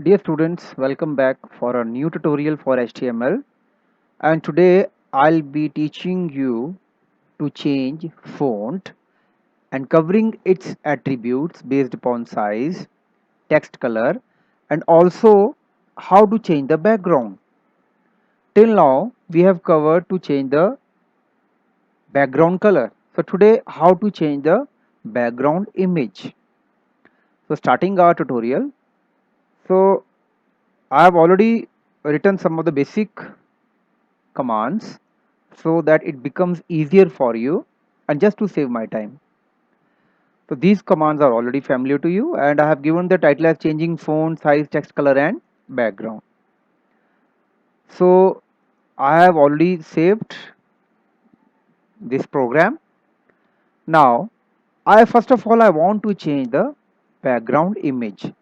Dear students, welcome back for a new tutorial for HTML, and today I'll be teaching you to change font and covering its attributes based upon size, text color, and also how to change the background. Till now we have covered to change the background color. So today how to change the background image. So starting our tutorial. So I have already written some of the basic commands so that it becomes easier for you and just to save my time. So these commands are already familiar to you and I have given the title as changing font size, text color and background. So I have already saved this program. Now I first of all I want to change the background image.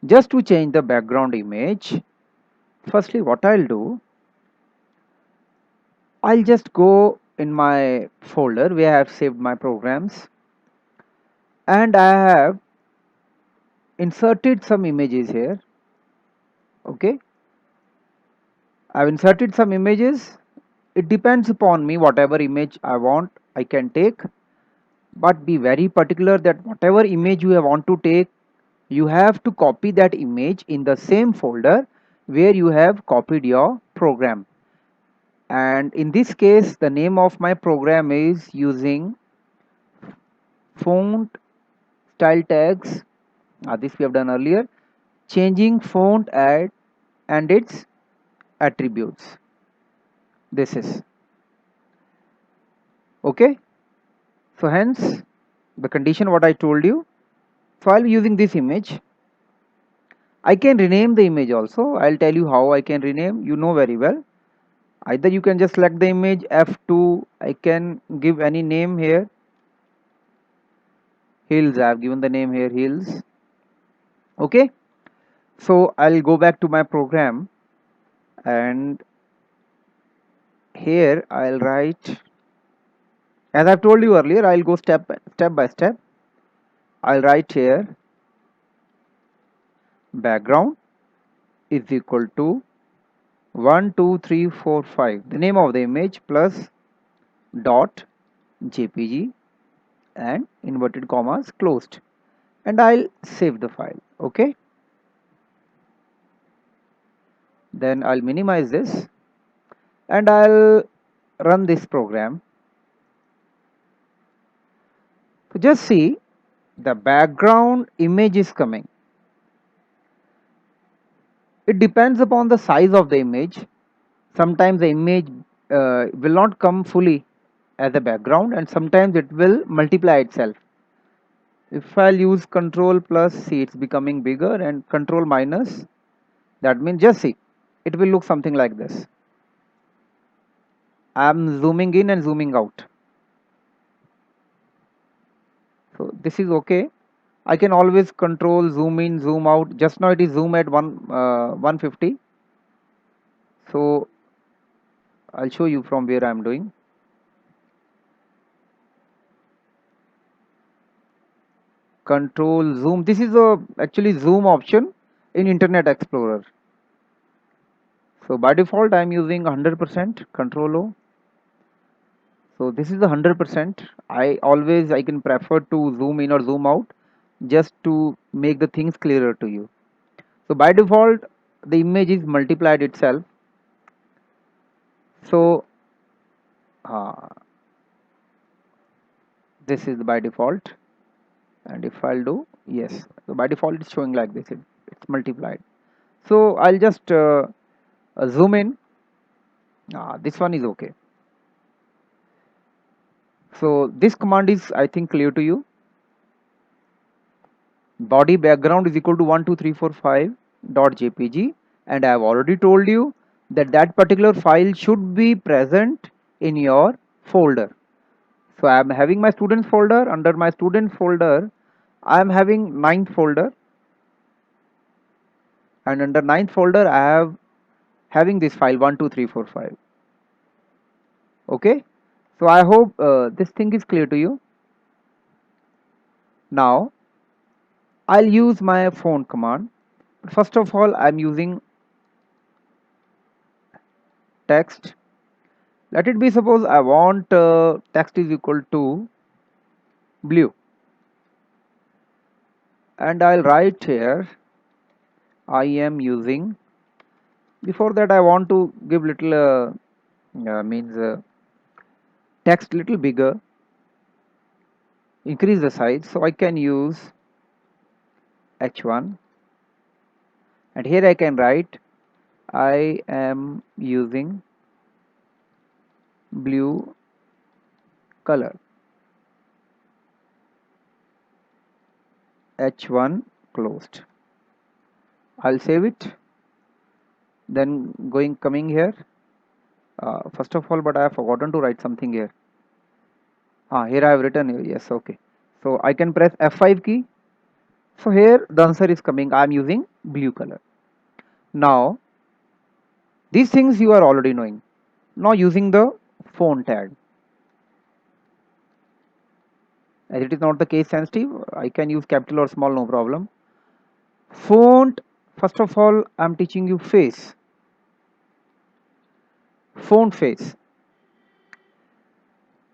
Just to change the background image, firstly what I'll do, I'll just go in my folder where I have saved my programs and I have inserted some images here. Okay, I've inserted some images. It depends upon me, whatever image I want I can take, but be very particular that whatever image you want to take, you have to copy that image in the same folder where you have copied your program. And in this case the name of my program is using font style tags. This we have done earlier, changing font and its attributes. This is okay. So hence the condition what I told you. So I'll be using this image. I can rename the image also. I'll tell you how I can rename. You know very well. Either you can just select the image F2. I can give any name here. Hills. I have given the name here Hills. Okay. So I'll go back to my program and here I'll write, as I've told you earlier, I'll go step by step. I'll write here background is equal to 1 2 3 4 5, the name of the image, plus dot jpg and inverted commas closed, and I'll save the file. Okay, then I'll minimize this and I'll run this program. So just see, the background image is coming. It depends upon the size of the image. Sometimes the image will not come fully as a background and sometimes it will multiply itself. If I'll use control plus, see it's becoming bigger, and control minus, that means just see it will look something like this. I'm zooming in and zooming out. So this is okay. I can always control zoom in, zoom out. Just now it is zoom at 150. So I'll show you from where I'm doing. Control zoom. This is a actually zoom option in Internet Explorer. So by default I'm using 100%, control O. So this is the 100%. I can prefer to zoom in or zoom out just to make the things clearer to you. So by default the image is multiplied itself. So this is by default, and if I'll do yes, so by default it's showing like this, it's multiplied. So I'll just zoom in. This one is okay. So this command is, I think, clear to you. Body background is equal to 12345 dot jpg, and I have already told you that that particular file should be present in your folder. So I am having my students folder. Under my student folder I am having ninth folder, and under ninth folder I have having this file 12345. Okay, so I hope this thing is clear to you. Now I'll use my font command. First of all, I'm using text. Let it be, suppose I want text is equal to blue, and I'll write here I am using. Before that, I want to give little means text little bigger, increase the size, so I can use H1, and here I can write I am using blue color. H1 closed. I'll save it. Then coming here. First of all, but I have forgotten to write something here. Here I have written, yes, okay. So I can press F5 key. So here the answer is coming. I am using blue color. Now these things you are already knowing. Now using the font tag. As it is not the case sensitive, I can use capital or small, no problem. Font, first of all, I am teaching you face. Font face.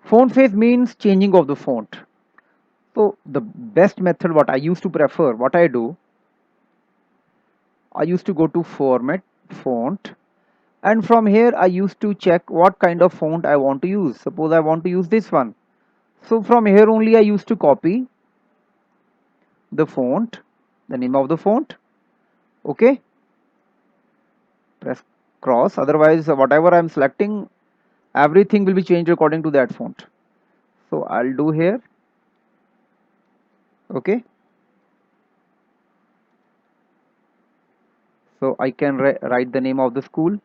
Font face means changing of the font. So the best method what I used to prefer, what I do, I used to go to format, font, and from here I used to check what kind of font I want to use. Suppose I want to use this one. So from here only I used to copy the font, the name of the font. Okay, press cross. Otherwise, whatever I'm selecting, everything will be changed according to that font. So I'll do here. Okay, so I can write the name of the school.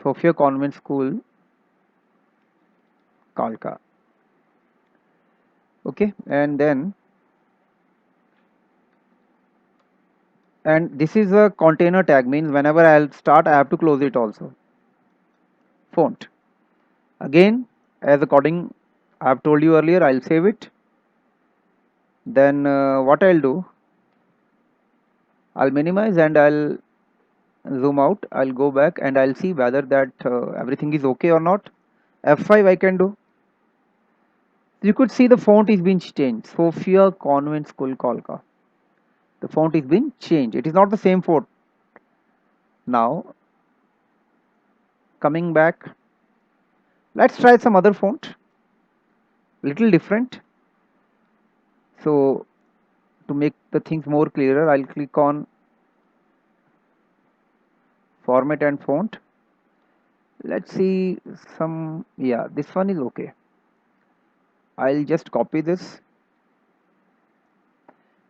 Sophia Convent School, Kalka. Okay, and then, and this is a container tag, means whenever I'll start I have to close it also. Font. Again, as according I have told you earlier, I'll save it. Then what I'll do, I'll minimize and I'll zoom out. I'll go back and I'll see whether that everything is okay or not. F5 I can do. You could see the font is being changed. Sophia Convent School, Kolka. The font is being changed. It is not the same font. Now, coming back, let's try some other font. Little different. So, to make the things more clearer, I'll click on format and font. Let's see some, yeah, this one is okay. I'll just copy this.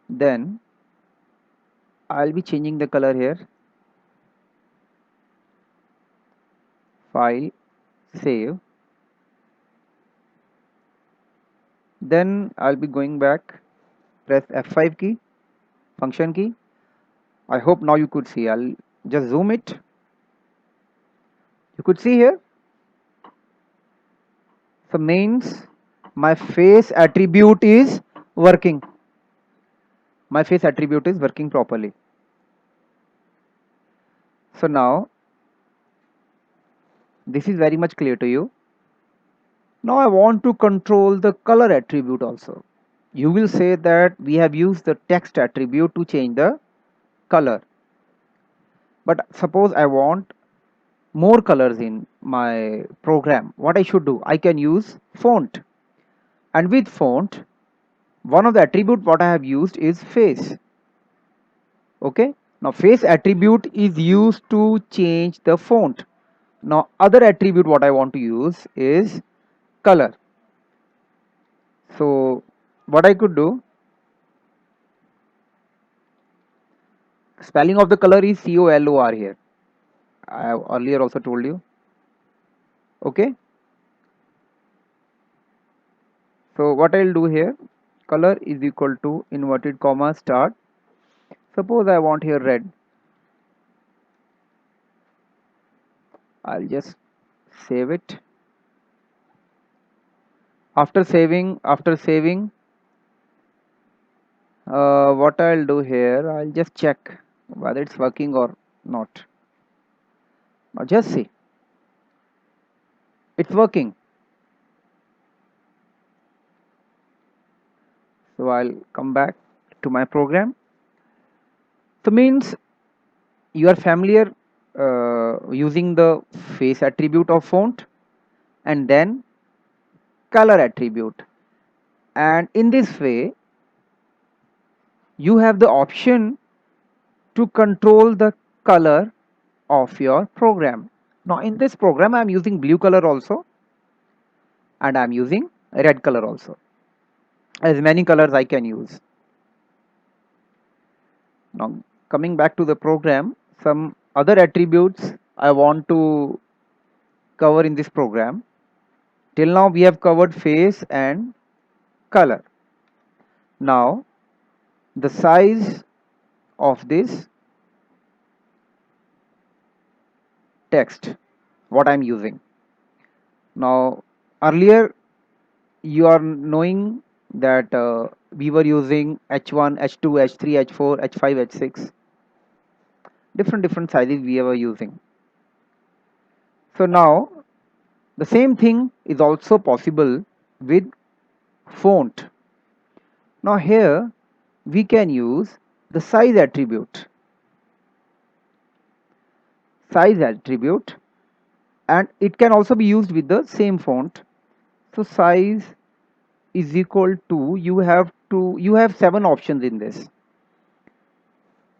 Then, I'll be changing the color here. File, save. Then I'll be going back, press F5 key, function key. I hope now you could see. I'll just zoom it. You could see here. So means my face attribute is working. My face attribute is working properly. So now this is very much clear to you. Now I want to control the color attribute also. You will say that we have used the text attribute to change the color. But suppose I want more colors in my program. What I should do? I can use font. And with font, one of the attribute what I have used is face. Okay, now face attribute is used to change the font. Now other attribute what I want to use is color. So what I could do, spelling of the color is COLOR here. I have earlier also told you. Okay, so what I'll do here, color is equal to inverted comma start. Suppose I want here red. I'll just save it. After saving, what I'll do here, I'll just check whether it's working or not. Now just see, it's working. So I'll come back to my program. So means you are familiar using the face attribute of font and then color attribute, and in this way you have the option to control the color of your program. Now in this program I'm using blue color also, and I'm using red color also, as many colors I can use. Now coming back to the program, some other attributes I want to cover in this program. Till now we have covered face and color. Now the size of this text, what I'm using. Now earlier you are knowing that we were using h1, h2, h3, h4, h5, h6, different sizes we were using. So now the same thing is also possible with font. Now here we can use the size attribute, and it can also be used with the same font. So size is equal to, you have 7 options in this.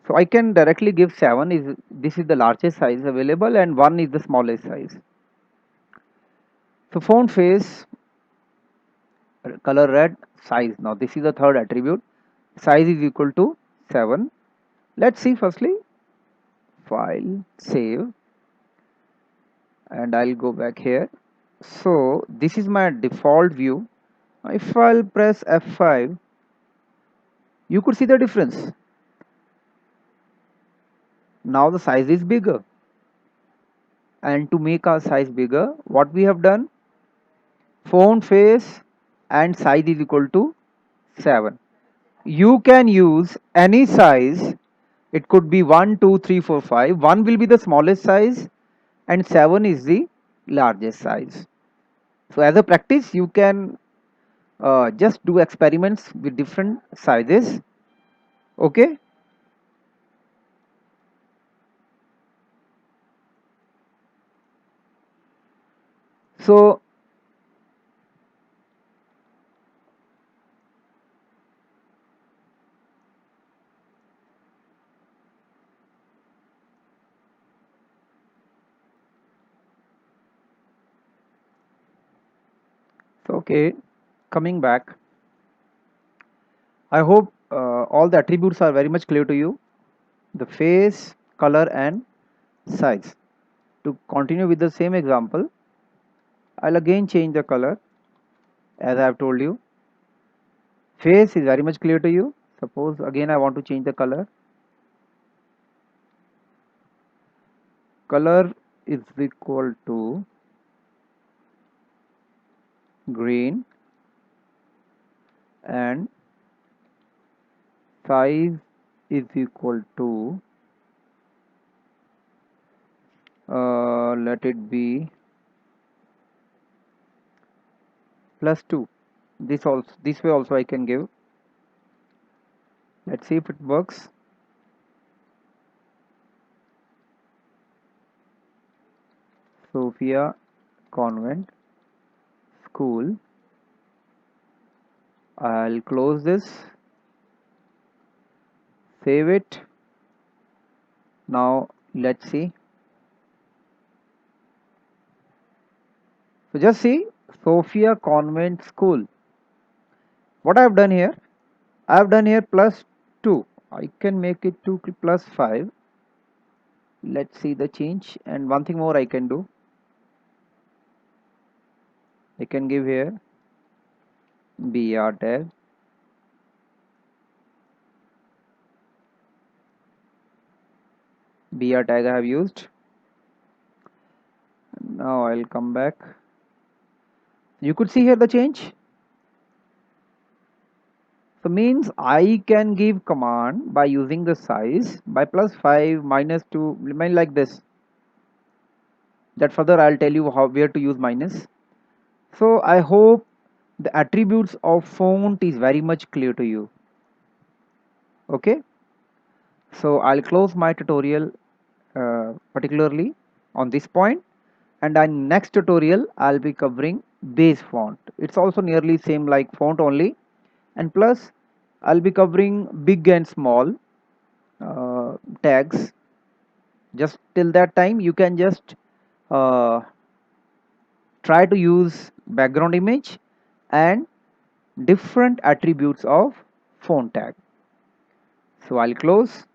So I can directly give 7 is, this is the largest size available, and 1 is the smallest size. So font face, color red, size. Now this is the third attribute. Size is equal to 7. Let's see firstly, file, save, and I'll go back here. So this is my default view. If I'll press F5, you could see the difference. Now the size is bigger. And to make our size bigger, what we have done, font face and size is equal to 7. You can use any size. It could be 1, 2, 3, 4, 5. 1 will be the smallest size and 7 is the largest size. So as a practice, you can just do experiments with different sizes. Okay. So okay, coming back, I hope all the attributes are very much clear to you. The face, color and size. To continue with the same example, I'll again change the color as I have told you. Face is very much clear to you. Suppose again I want to change the color. Color is equal to green and size is equal to let it be +2. This way also I can give. Let's see if it works. Sophia Convent School. I'll close this, save it. Now let's see. So just see, Sophia Convent School. What I have done here, I have done here +2. I can make it to +5. Let's see the change. And one thing more I can do, I can give here BR tag, BR tag I have used. Now I'll come back. You could see here the change. So means I can give command by using the size by +5 -2 remain like this. That further I'll tell you how where to use minus. So I hope the attributes of font is very much clear to you. Okay. So I'll close my tutorial particularly on this point, and in next tutorial I'll be covering base font. It's also nearly same like font only, and plus I'll be covering big and small tags. Just till that time you can just uh, try to use background image and different attributes of font tag. So I'll close